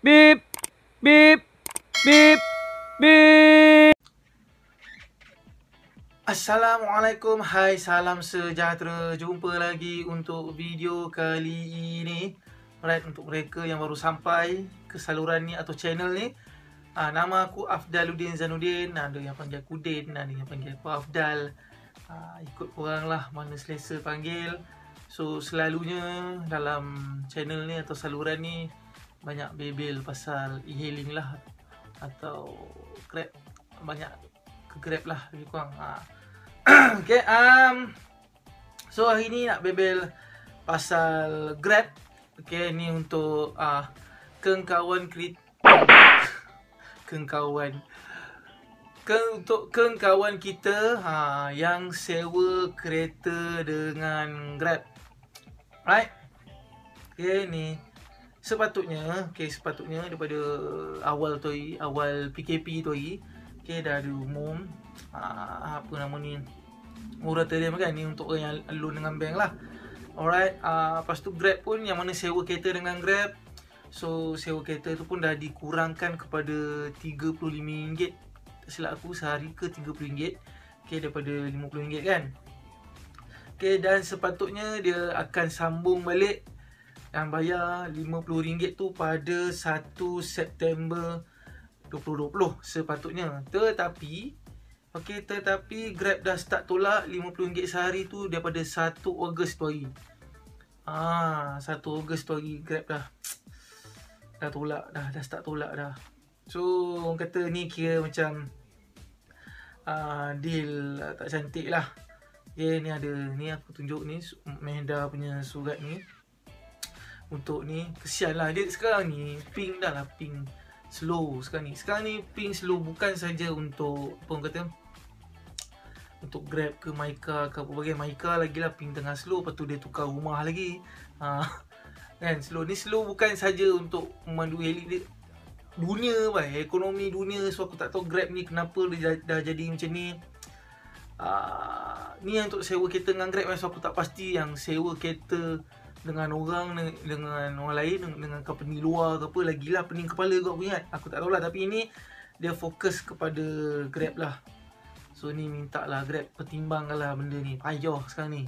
Bip, bip, bip, bip. Assalamualaikum, hai, salam sejahtera. Jumpa lagi untuk video kali ini. Alright, untuk mereka yang baru sampai ke saluran ni atau channel ni, nama aku Afdaluddin Zainuddin. Ada yang panggil aku Din, ada yang panggil aku Afdal. Ikut korang lah, mana selesa panggil. So selalunya dalam channel ni atau saluran ni banyak bebel pasal e-hailing lah atau Grab, banyak ke Grab lah lebih kurang. Okay, so hari ni nak bebel pasal Grab. Okay, ni untuk kawan kita yang sewa kereta dengan Grab. Right? Okay, ni sepatutnya daripada awal PKP tu hari, okay, dah ada umum apa nama ni, moratorium kan, ni untuk orang yang loan dengan bank lah. Alright, lepas tu Grab pun, yang mana sewa kereta dengan Grab, so sewa kereta tu pun dah dikurangkan kepada RM35, tak silap aku, sehari ke RM30, okay, daripada RM50 kan. Okay, dan sepatutnya dia akan sambung balik yang bayar RM50 tu pada 1 September 2020 sepatutnya. Tetapi Grab dah start tolak RM50 sehari tu daripada 1 Ogos tu hari. 1 Ogos tu hari Grab dah tolak dah, start tolak dah. So orang kata ni kira macam deal tak cantik lah. Okay, ni ada, ni aku tunjuk ni Mehda punya surat ni. Untuk ni, kesian lah dia sekarang ni, ping dah lah, ping slow sekarang ni ping slow, bukan saja untuk apa orang kata, untuk Grab ke Myka ke apa bagian. Myka lagi lah ping tengah slow, lepas tu dia tukar rumah lagi, kan, slow. Ni slow bukan saja untuk memandu heli, dunia ekonomi dunia. So aku tak tahu Grab ni kenapa dia dah jadi macam ni. Ni yang untuk sewa kereta dengan Grab, so aku tak pasti yang sewa kereta dengan orang lain, dengan company luar ke apa, lagilah pening kepala kau ingat. Aku tak tahulah, tapi ini dia fokus kepada Grab lah. So ni minta lah Grab pertimbangkanlah benda ni, payah sekarang ni.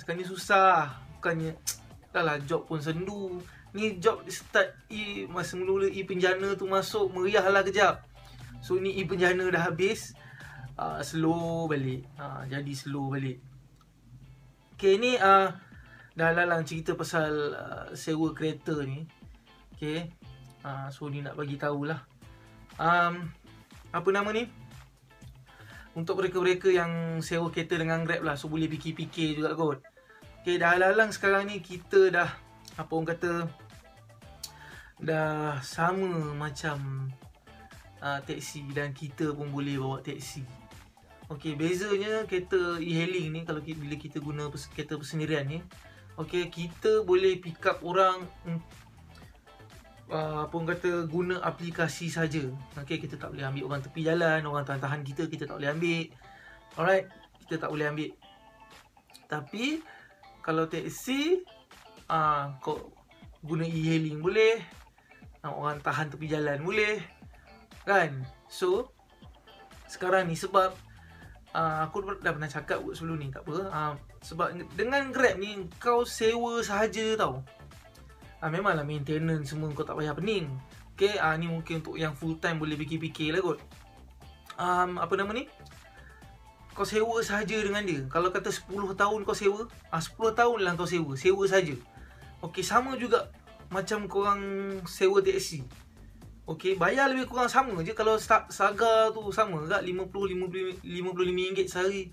Sekarang ni susah, bukannya dah lah job pun sendu. Ni job start masa mula penjana tu masuk, meriah lah kejap. So ni penjana dah habis, slow balik, jadi slow balik. Okay, ni dah lalang cerita pasal sewa kereta ni. Okay, so ni nak bagi tahulah, apa nama ni, untuk mereka-mereka yang sewa kereta dengan Grab lah, so boleh fikir-fikir juga kot. Okay, dah lalang sekarang ni kita dah, apa orang kata, dah sama macam taksi, dan kita pun boleh bawa taksi. Okay, bezanya kereta e-hailing ni, kalau bila kita guna kereta persendirian ni, okay, kita boleh pick up orang, apa orang kata, guna aplikasi saja. Okay, kita tak boleh ambil orang tepi jalan, orang tahan-tahan kita tak boleh ambil. Alright, kita tak boleh ambil. Tapi kalau taksi, kau guna e-hailing boleh, orang tahan tepi jalan boleh, kan. So sekarang ni, sebab aku dah pernah cakap sebelum ni, tak apa, sebab dengan Grab ni kau sewa sahaja tau. Memanglah maintenance semua kau tak payah pening. Okay, ni mungkin untuk yang full time boleh fikir-fikir lah kot. Apa nama ni, kau sewa sahaja dengan dia. Kalau kata 10 tahun kau sewa, 10 tahun lah kau sewa sahaja. Okay, sama juga macam korang sewa taksi. Okay, bayar lebih kurang sama je. Kalau Saga tu sama tak, RM55 sehari,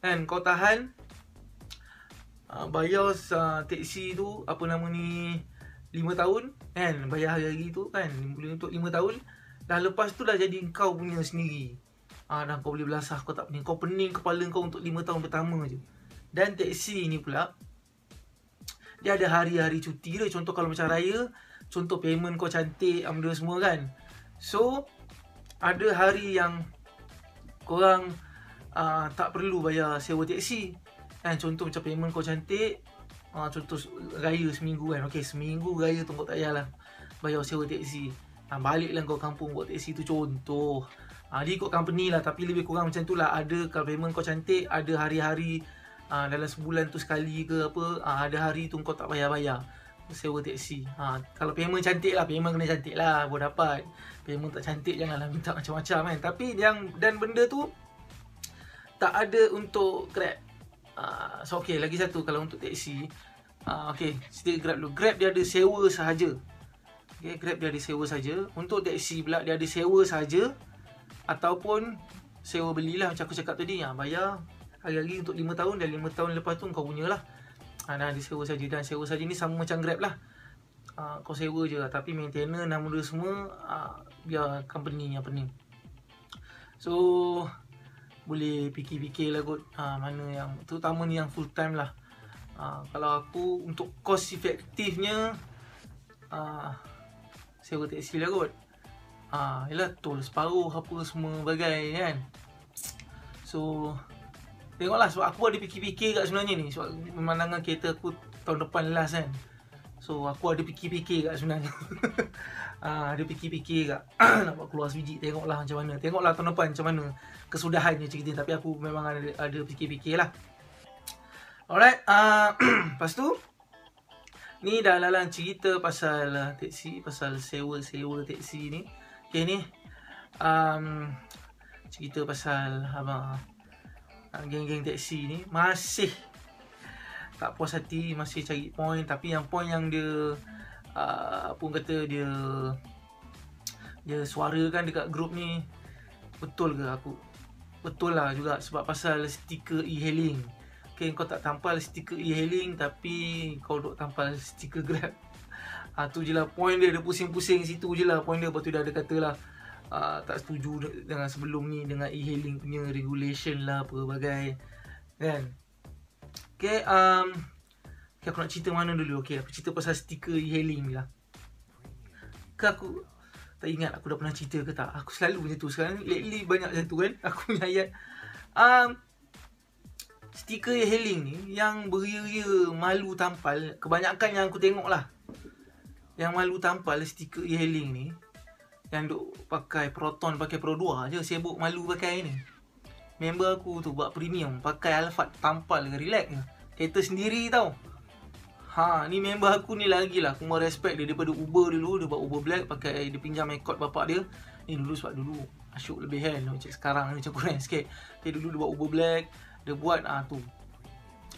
kan. Kau tahan, bayar taksi tu, apa nama ni, 5 tahun, kan. Bayar hari-hari tu, kan, untuk 5 tahun. Dah lepas tu dah jadi kau punya sendiri. Dan kau boleh belasah, kau tak pening. Kau pening kepala kau untuk 5 tahun pertama je. Dan taksi ni pula, dia ada hari-hari cuti dia. Contoh kalau macam raya, contoh payment kau cantik, benda semua kan. So ada hari yang korang tak perlu bayar sewa taksi, kan. Contoh macam payment kau cantik, contoh raya seminggu kan. Okay, seminggu raya tu kau tak payahlah bayar sewa teksi. Baliklah kau kampung buat teksi tu contoh. Dia ikut company lah, tapi lebih kurang macam tu lah. Ada kalau payment kau cantik, ada hari-hari dalam sebulan tu sekali ke apa, ada hari tu kau tak bayar-bayar sewa teksi. Kalau payment cantik lah, payment kena cantik lah baru dapat. Payment tak cantik janganlah minta macam-macam kan. Tapi dan benda tu tak ada untuk Grab. So okay, lagi satu kalau untuk teksi, okay, cerita Grab dulu. Grab dia ada sewa sahaja. Okay, Grab dia ada sewa saja. Untuk teksi pula dia ada sewa saja ataupun sewa belilah macam aku cakap tadi. Bayar hari-hari untuk 5 tahun dan 5 tahun lepas tu kau punya lah. Ada sewa saja, dan sewa saja ni sama macam Grab lah. Kau sewa je lah, tapi maintainer nama dia semua biar company yang pening. So boleh fikir-fikir lah kot, mana yang terutama ni yang full time lah. Kalau aku untuk cost efektifnya sewa teksi lah kot. Yelah tol separuh apa semua bagai kan. So tengoklah, sebab aku ada fikir-fikir kat sebenarnya ni. Sebab pemandangan kereta aku tahun depan last kan. So aku ada fikir-fikir kat sebenarnya. Ada fikir-fikir kat nak buat keluar sebiji. Tengoklah macam mana. Tengoklah tahun depan macam mana kesudahannya cerita. Tapi aku memang ada fikir-fikir lah. Alright. Lepas tu ni dah lalang cerita pasal teksi, pasal sewa teksi ni. Okay ni cerita pasal abang geng-geng teksi ni masih tak puas hati, masih cari point. Tapi yang point yang dia pun kata dia suarakan dekat grup ni, betul ke aku? Betul lah juga, sebab pasal stiker e-hailing. Okay, kau tak tampal stiker e-hailing tapi kau duk tampal stiker Grab. Tu je lah point dia pusing-pusing situ je lah point dia. Lepas tu dah ada kata lah tak setuju dengan sebelum ni, dengan e-hailing punya regulation lah apa bagai kan. Okay, okay, aku nak cerita mana dulu. Okay, aku cerita pasal stiker e-hailing ni lah. Aku tak ingat aku dah pernah cerita ke tak. Aku selalu macam tu sekarang, lately banyak macam tu kan. Aku punya ayat stiker e-hailing ni yang beria-ria malu tampal. Kebanyakan yang aku tengok lah, yang malu tampal stiker e-hailing ni, yang duk pakai Proton, pakai Pro 2 je, sibuk malu pakai ni. Member aku tu buat premium, pakai Alphard, tampal relax je. Kereta sendiri tau. Ni member aku ni lagi lah, aku mau respect dia daripada Uber dulu. Dia buat Uber Black, pakai dia pinjam Accord bapak dia. Ni dulu sebab dulu asyuk lebih kan, macam sekarang ni macam kurang sikit. Okay, dulu dia buat Uber Black, dia buat tu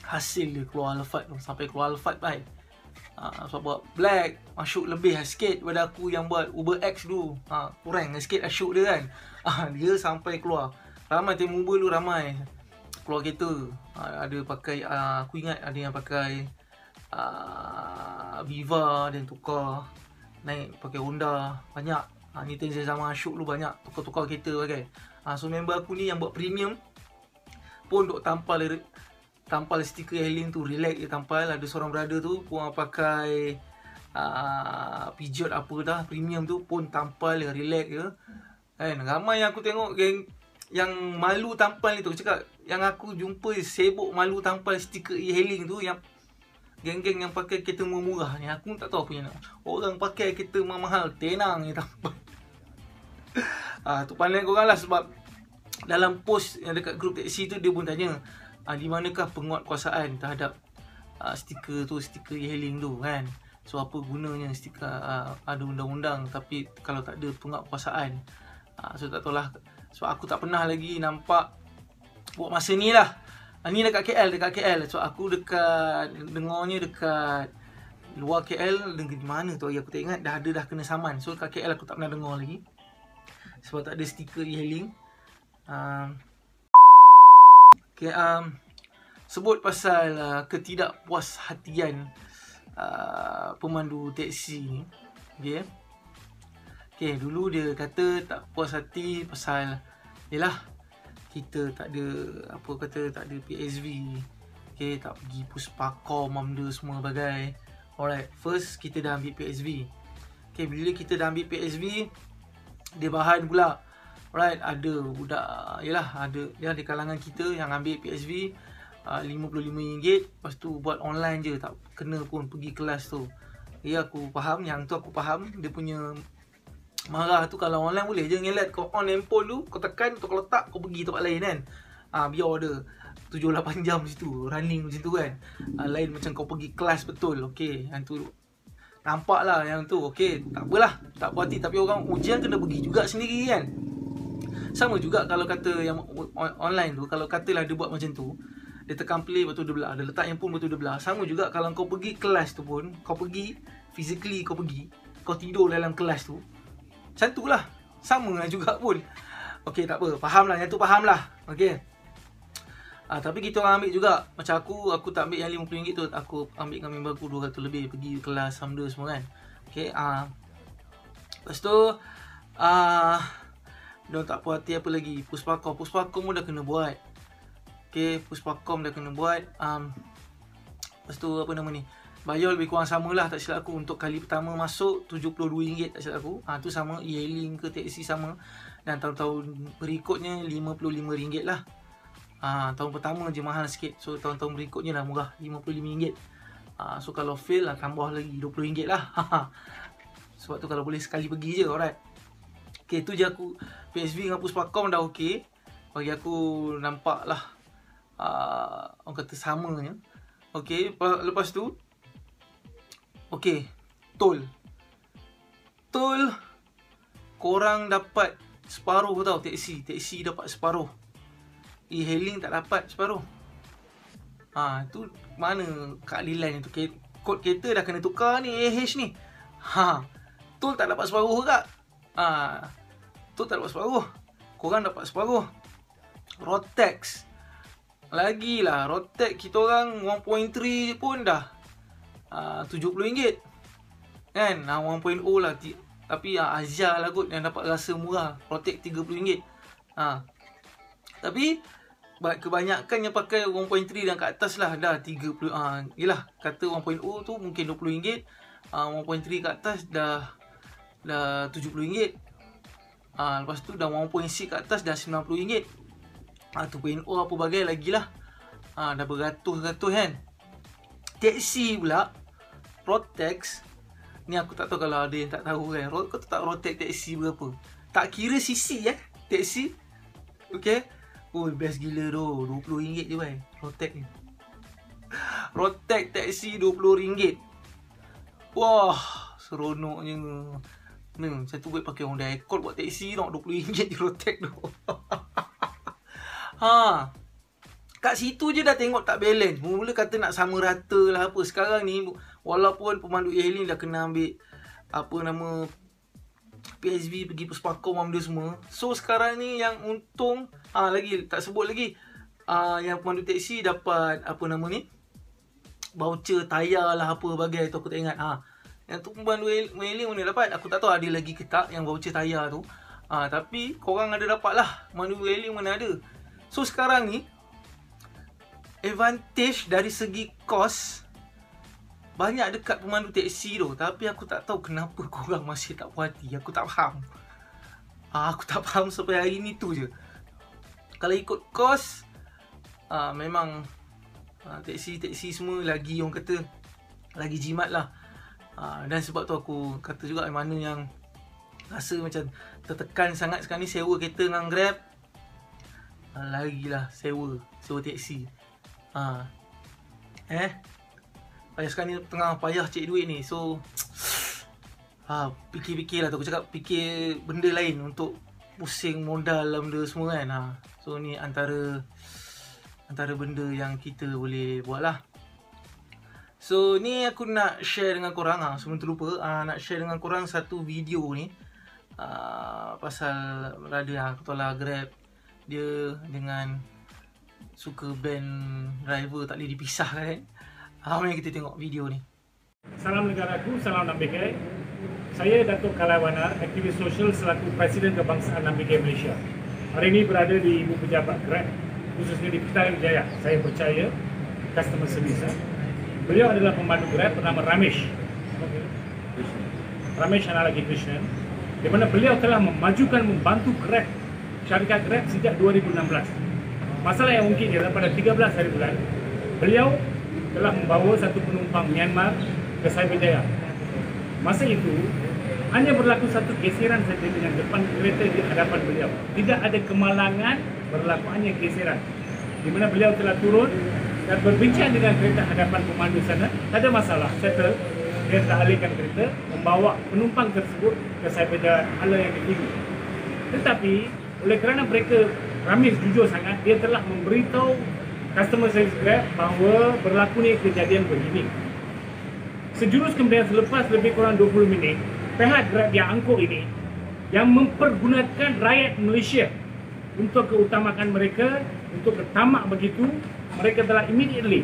hasil dia keluar Alphard tu, sampai keluar Alphard kan. Sebab buat Black asyuk lebih sikit daripada aku yang buat Uber X dulu. Kurang sikit asyuk dia kan. Dia sampai keluar. Ramai tim Uber dulu, ramai keluar kereta. Ada pakai aku ingat ada yang pakai Viva dan tukar naik pakai Honda. Banyak. Ni time zaman asyuk dulu banyak tukar-tukar kereta pakai. So member aku ni yang buat premium pun duk tampal stiker e-hailing tu, relax dia tampal. Ada seorang brother tu pun pakai Peugeot apa dah premium tu pun tampal dia, relax je kan. Ramai yang aku tengok geng yang malu tampal ni tu. Cakap yang aku jumpa sibuk malu tampal stiker e-hailing tu, yang geng-geng yang pakai kereta murah ni. Aku tak tahu apa yang nak. Orang pakai kereta mahal tenang ni tampal. Tu pandai korang lah, sebab dalam post yang dekat grup teksi tu dia pun tanya di manakah penguatkuasaan terhadap stiker tu, stiker e-hailing tu kan. So apa gunanya stiker ada undang-undang tapi kalau tak ada penguatkuasaan. So tak tahulah, sebab aku tak pernah lagi nampak buat masa ni lah. Ni dekat KL. So aku dekat dengarnya dekat luar KL, di mana tu aku tak ingat, dah kena saman. So dekat KL aku tak pernah dengar lagi sebab tak ada stiker e-hailing. Okay, sebut pasal ketidakpuashatian pemandu teksi ni. Okay, dulu dia kata tak puas hati pasal yelah kita tak ada tak ada PSV. Okay, tak pergi Puspakom benda semua bagai. Alright, first kita dah ambil PSV. Okay, bila kita dah ambil PSV, dia bahan pula. Alright, ada budak, ada di kalangan kita yang ambil PSV RM55. Lepas tu buat online je, tak kena pun pergi kelas tu. Ya aku faham, yang tu aku faham. Dia punya marah tu kalau online boleh je ngelat. Kau on handphone tu, kau tekan, kau letak, kau pergi tempat lain kan. Biar ada 7-8 jam situ running macam tu kan. Lain macam kau pergi kelas betul. Okey, yang tu nampak lah yang tu. Okey, tak apalah, tak puas hati. Tapi orang ujian kena pergi juga sendiri kan. Sama juga kalau kata yang online tu, kalau katalah dia buat macam tu, dia tekan play betul dia belah, dia letak handphone betul dia belah. Sama juga kalau kau pergi kelas tu pun, kau pergi physically, kau pergi, kau tidur dalam kelas tu, macam tu lah, sama lah juga pun. Okey, tak apa, faham lah, yang tu faham lah. Okey. Tapi kita orang ambil juga. Macam aku tak ambil yang RM50 tu, aku ambil dengan member aku 200 lebih pergi kelas Samda semua kan. Okey, lepas tu diorang tak puas hati apa lagi. Puspakom pun dah kena buat. Okey, Puspakom dah kena buat. Lepas tu apa nama ni, bayar lebih kurang sama lah, tak silap aku. Untuk kali pertama masuk RM72 tak silap aku. Tu sama, e-hailing ke taxi sama. Dan tahun-tahun berikutnya RM55 lah. Tahun pertama je mahal sikit. So tahun-tahun berikutnya dah murah, RM55. So kalau fail lah, tambah lagi RM20 lah. Sebab tu kalau boleh sekali pergi je, alright. Okay, tu je aku. PSV dengan Puspakom dah okay. Bagi aku nampak lah, orang kata samanya. Okay, lepas tu okay, tol korang dapat separuh tau. Taxi dapat separuh, e-hailing tak dapat separuh. Tu mana keadilan tu? Kod kereta dah kena tukar ni, AH ni. Tol tak dapat separuh juga. Tol tak dapat separuh, korang dapat separuh. Road tax lagilah, road tax kita orang 1.3 pun dah RM70 kan. 1.0 lah, tapi Azia lah kot yang dapat rasa murah, road tax RM30. Tapi kebanyakan yang pakai 1.3 dan ke atas lah dah 30. Yelah, kata 1.0 tu mungkin RM20, 1.3 ke atas dah RM70. Lepas tu dah 1.6 ke atas dah RM90. 2.0 apa bagai lagi lah, dah beratus-ratus kan. Taxi pula, road tax ni aku tak tahu, kalau ada yang tak tahu kan, kau tahu tak road tax taxi berapa? Tak kira CC taxi. Okay, best gila tu, RM20 je bhai road tax ni. Road tax taxi RM20. Wah, seronoknya. Macam tu buat pakai Honda Accord buat taxi tau, RM20 je road tax tu. Kat situ je dah tengok tak balance. Mula kata nak sama rata lah apa. Sekarang ni walaupun pemandu e-hailing dah kena ambil apa nama PSV, pergi Puspakom benda semua. So sekarang ni yang untung lagi tak sebut lagi, yang pemandu taksi dapat apa nama ni, voucher tayar lah apa bagai tu, aku tak ingat. Yang tu pemandu e-hailing mana dapat, aku tak tahu ada lagi ke tak yang voucher tayar tu. Tapi korang ada dapat lah, pemandu e-hailing mana ada. So sekarang ni advantage dari segi kos banyak dekat pemandu taksi tu. Tapi aku tak tahu kenapa korang masih tak puas hati. Aku tak faham. Aku tak faham sampai hari ni tu je. Kalau ikut kos, memang taksi semua lagi, orang kata lagi jimat lah. Dan sebab tu aku kata juga, mana yang rasa macam tertekan sangat sekarang ni, sewa kereta dengan Grab, lagilah sewa taksi. Payah sekarang ni, tengah payah cek duit ni. So fikir-fikir lah tu, aku cakap fikir benda lain untuk pusing modal lah benda semua kan. So ni antara benda yang kita boleh buat lah. So ni aku nak share dengan korang, sebelum terlupa, nak share dengan korang satu video ni, pasal ada aku tahu lah Grab dia dengan suka band driver tak boleh dipisahkan kan. Mari kita tengok video ni. Salam negaraku, salam Nambikai. Saya Datuk Kalaiwana, aktivis sosial selaku Presiden Kebangsaan Nambikai Malaysia. Hari ini berada di Ibu Pejabat Grab, khususnya di Petaling Jaya. Saya percaya customer service. Beliau adalah pemandu Grab bernama Ramesh Analagi Krishnan, di mana beliau telah membantu Grab, syarikat Grab sejak 2016. Masalah yang mungkin ialah pada 13 hari bulan, beliau telah membawa satu penumpang Myanmar ke Cyberjaya. Masa itu hanya berlaku satu geseran saja dengan depan kereta di hadapan beliau. Tidak ada kemalangan, berlaku hanya geseran. Di mana beliau telah turun dan berbincang dengan kereta hadapan pemandu sana. Tak ada masalah, settle. Dia telah alihkan kereta, membawa penumpang tersebut ke Cyberjaya Hala yang dituju. Tetapi oleh kerana mereka Ramis jujur sangat, dia telah memberitahu customer service Grab bahawa berlaku ni kejadian begini. Sejurus kemudian selepas lebih kurang 20 minit, pihak Grab yang angkut ini yang mempergunakan rakyat Malaysia untuk keutamakan mereka, untuk ketamak begitu, mereka telah immediately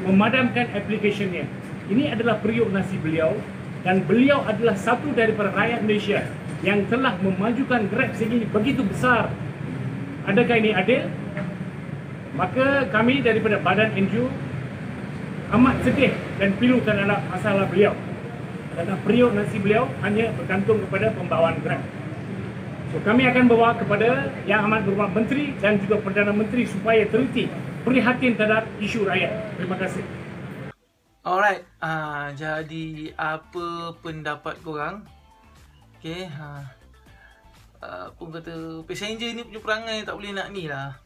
memadamkan application-nya. Ini adalah periuk nasi beliau dan beliau adalah satu daripada rakyat Malaysia yang telah memajukan Grab segini begitu besar. Adakah ini adil? Maka kami daripada Badan NGO amat sedih dan pilu terhadap masalah beliau. Kerana periuk nasi beliau hanya bergantung kepada pembawaan Grab. So kami akan bawa kepada Yang Amat Berhormat Menteri dan juga Perdana Menteri supaya teliti prihatin terhadap isu rakyat. Terima kasih. Alright, jadi apa pendapat korang? Okay, pun kata passenger ni punya perangai tak boleh nak ni lah.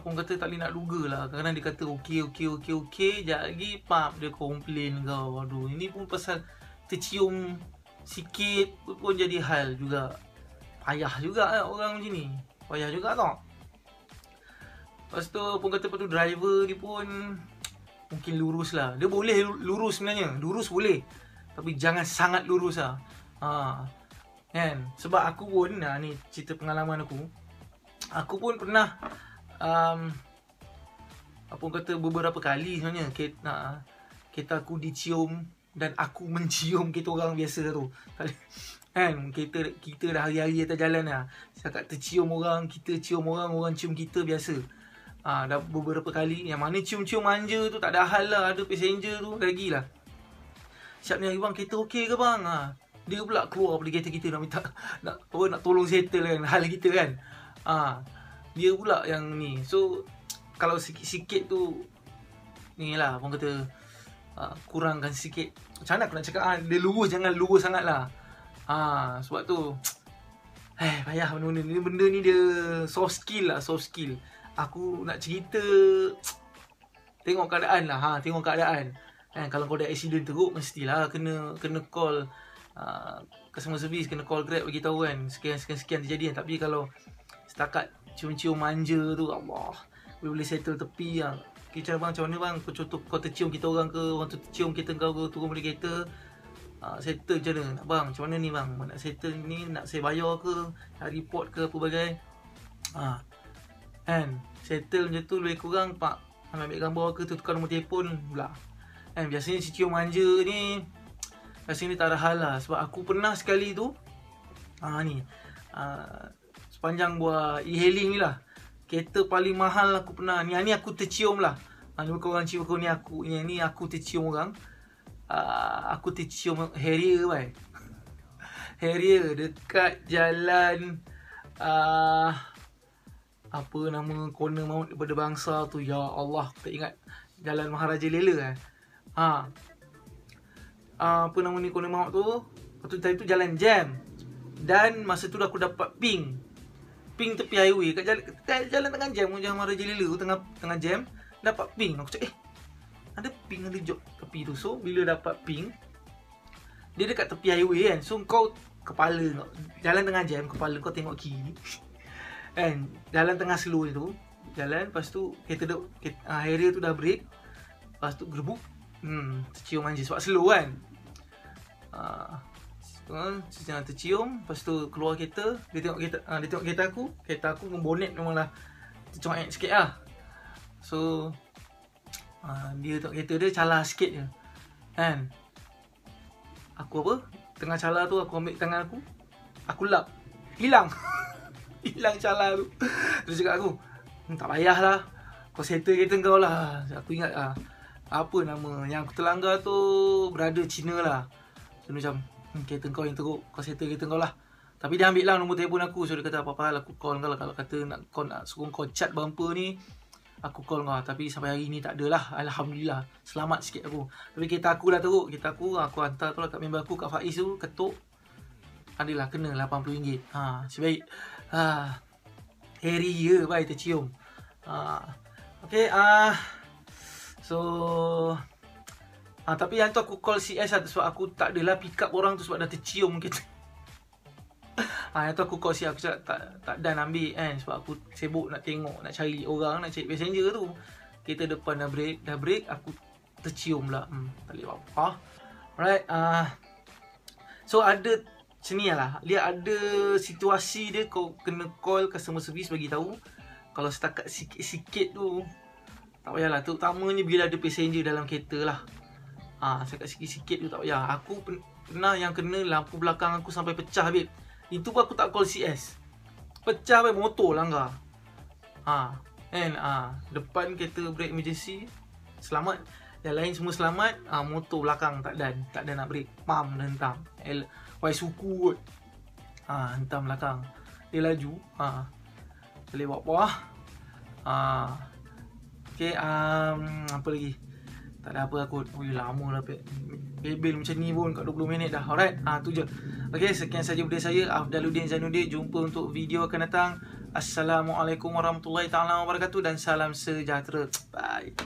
Pun kata tak boleh nak duga lah. Kadang dia kata okey. Sekejap lagi pap dia komplain kau. Aduh, ini pun pasal tercium sikit pun jadi hal juga. Payah juga orang macam ni. Payah juga tau. Lepas tu pun kata lepas tu driver ni pun mungkin lurus lah. Dia boleh lurus sebenarnya. Lurus boleh. Tapi jangan sangat lurus lah. Kan? Sebab aku pun, ni cerita pengalaman aku. Aku pun pernah apa kata beberapa kali sebenarnya kereta aku dicium dan aku mencium kereta orang biasa tu. Kan? Kita dah hari-hari atas jalan lah. Cakap tercium orang, kita cium orang, orang cium kita biasa. Dah beberapa kali. Yang mana cium-cium manja tu tak ada hal lah. Ada passenger tu lagi lah. Siap ni, bang kereta okey ke bang? Dia pula keluar dari kereta kita nak minta nak tolong settle kan hal kita kan. Dia pula yang ni. So kalau sikit-sikit tu ni lah orang kata kurangkan sikit. Macam mana aku nak cakap dia lurus, jangan lurus sangat lah. Sebab tu payah benda-benda ni. Benda ni dia soft skill lah, soft skill. Aku nak cerita tengok keadaan lah. Tengok keadaan. Kalau kau ada accident teruk mestilah kena call customer service, kena call Grab bagi tahu kan sekian terjadi kan. Tapi kalau setakat cium-cium manja tu, Allah, boleh settle tepi lah. Macam mana bang, kau tercium kita orang ke, orang tu tercium kita kau ke, turun balik kereta, settle macam mana bang, macam mana ni bang, nak settle ni, nak saya bayar ke, nak report ke apa bagai. Kan, settle macam tu lebih kurang pak, ambil gambar ke, tukar nombor telefon pula. Kan, biasanya si cium manja ni rasanya tak ada hal lah. Sebab aku pernah sekali tu sepanjang buat e-hailing ni lah, kereta paling mahal aku pernah ni aku tercium lah. Ni bukan orang cium aku, ni aku tercium orang. Aku tercium Harrier bai. Harrier dekat jalan apa nama corner Mount daripada Bangsa tu, ya Allah aku tak ingat, Jalan Maharaja Lela apa nama ni corner Mount tu. Lepas tu tadi tu jalan jam. Dan masa tu aku dapat ping tepi highway kat jalan tengah jam, Jalan Maharaja Lela tu tengah jam, dapat ping. Aku cakap ada ping ada jok tepi tu. So bila dapat ping, dia dekat tepi highway kan. So kau kepala jalan tengah jam, kepala kau tengok kiri kan, jalan tengah slow tu jalan. Lepas tu kereta Harrier tu dah break. Lepas tu gerbuk, tercium manja sebab slow kan. Tercium. Lepas tu keluar kereta, dia tengok kereta aku bonet memang lah tercoek sikit lah. So dia tengok kereta dia calar sikit je kan. Aku tengah calar tu, aku ambil tangan aku lap, hilang hilang calar tu. Terus cakap aku, tak payahlah, kau settle kereta kau lah. Aku ingat apa nama yang aku terlanggar tu, brother Cina lah. So macam kereta kau yang teruk, kau settle kereta kau lah. Tapi dia ambil lah nombor telefon aku. So dia kata apa-apa lah, aku call kau lah. Kalau kata kau nak suruh kau cat bumper ni, aku call kau. Tapi sampai hari ni tak ada lah. Alhamdulillah. Selamat sikit aku. Tapi kereta aku dah teruk. Kereta aku hantar tu lah kat member aku, kat Faiz tu, ketuk. Adalah kena RM80. Sebaik Harry ya, bye tercium. Okay, so tapi yang tu aku call CS lah, sebab aku tak adalah pick up orang tu sebab dah tercium kita. Yang tu aku call CS, aku cakap tak dan ambil kan, sebab aku sibuk nak tengok, nak cari orang, nak cari passenger tu. Kereta depan dah break, aku tercium lah. Tak boleh buat apa. Alright, so ada sini lah, dia ada situasi dia kau kena call customer service bagi tahu. Kalau setakat sikit-sikit tu tak payahlah, terutamanya bila ada passenger dalam kereta lah. Setakat sikit-sikit tu tak payah. Aku pernah yang kena lampu belakang aku sampai pecah, babe. Itu pun aku tak call CS. Pecah, babe, motor langgar. Depan kereta brake emergency selamat, yang lain semua selamat. Motor belakang tak ada nak brake, pam dah hentam. Wai suku kot. Hentam belakang. Dia laju. Boleh buat apa. Okay, apa lagi? Tak ada apa aku. Lama lah bebel macam ni pun kat 20 minit dah. Alright, tu je. Okay, sekian saja video saya, Afdaluddin Zainuddin. Jumpa untuk video akan datang. Assalamualaikum warahmatullahi taala wabarakatuh dan salam sejahtera. Bye.